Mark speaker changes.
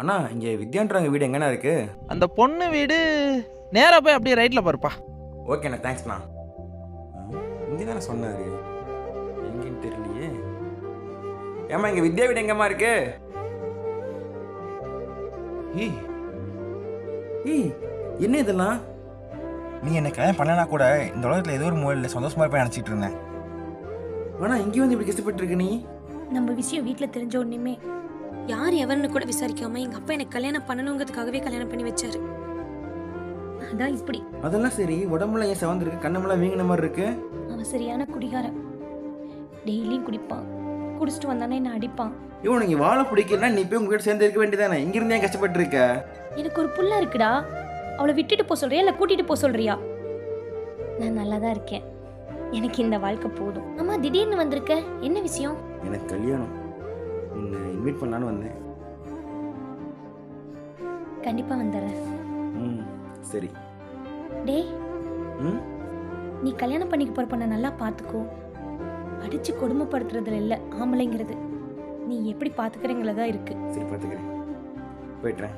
Speaker 1: அண்ணா இங்கே வித்யான்றவங்க வீடு எங்கண்ணா இருக்கு?
Speaker 2: அந்த பொண்ணு வீடு நேராக போய் அப்படியே ரைட்டில் பாருப்பா.
Speaker 1: ஓகேண்ணா, தேங்க்ஸ்ண்ணா. இங்கே தானே சொன்னாரு, எங்கேன்னு தெரியலையே. ஏம்மா இங்கே வித்யா வீடு எங்கம்மா இருக்கு? ஏய் ஏய், என்ன இதெல்லாம்?
Speaker 3: நீ என்ன கல்யாணம் பண்ணனா கூட இந்த உலகத்தில் ஏதோ ஒரு மூலையில் சந்தோஷமா இருப்பேன் நினச்சிட்டு இருந்தேன்.
Speaker 1: ஆனால் இங்கே வந்து இப்படி கஷ்டப்பட்டு இருக்க நீ?
Speaker 4: நம்ம விஷயம் வீட்டில் தெரிஞ்ச உடனேமே யார் எவர்னு கூட விசாரிக்காம எங்க அப்பா எனக்கு கல்யாணம் பண்ணணுங்கிறதுக்காகவே கல்யாணம் பண்ணி வச்சாரு. அதான் இப்படி.
Speaker 1: அதெல்லாம் சரி, உடம்புல ஏன் செவந்திருக்கு, கண்ணமெல்லாம் வீங்கின மாதிரி இருக்கு?
Speaker 4: அவன் சரியான குடிகாரன். டெய்லியும் குடிப்பான். குடிச்சிட்டு வந்தானே என்ன அடிப்பான்.
Speaker 1: இவன் நீங்க வாழ பிடிக்கலன்னா நீ போய் உங்ககிட்ட சேர்ந்து இருக்க வேண்டியதானே? இங்க இருந்து ஏன் கஷ்டப்பட்டு இருக்க?
Speaker 4: எனக்கு ஒரு புள்ள இருக்குடா. அவளை விட்டுட்டு போக சொல்றியா இல்லை கூட்டிட்டு போக சொல்றியா? நான் நல்லா தான் இருக்கேன். எனக்கு இந்த வாழ்க்கை போதும். அம்மா திடீர்னு வந்திருக்க, என்ன விஷயம்?
Speaker 1: எனக்கு கல்யாணம், உன்னை இன்வைட் பண்ணலான்னு வந்தேன்.
Speaker 4: கண்டிப்பா வந்துடுறேன்.
Speaker 1: சரி.
Speaker 4: டேய், நீ கல்யாணம் பண்ணிக்க போற பொண்ணை நல்லா பார்த்துக்கோ. அடிச்சு கொடுமைப்படுத்துறதுல இல்லை ஆம்பளைங்கிறது. நீ எப்படி பார்த்துக்கிறீங்களதான் இருக்கு.
Speaker 1: சரி, பார்த்துக்கிறேன். போயிட்டுறேன்.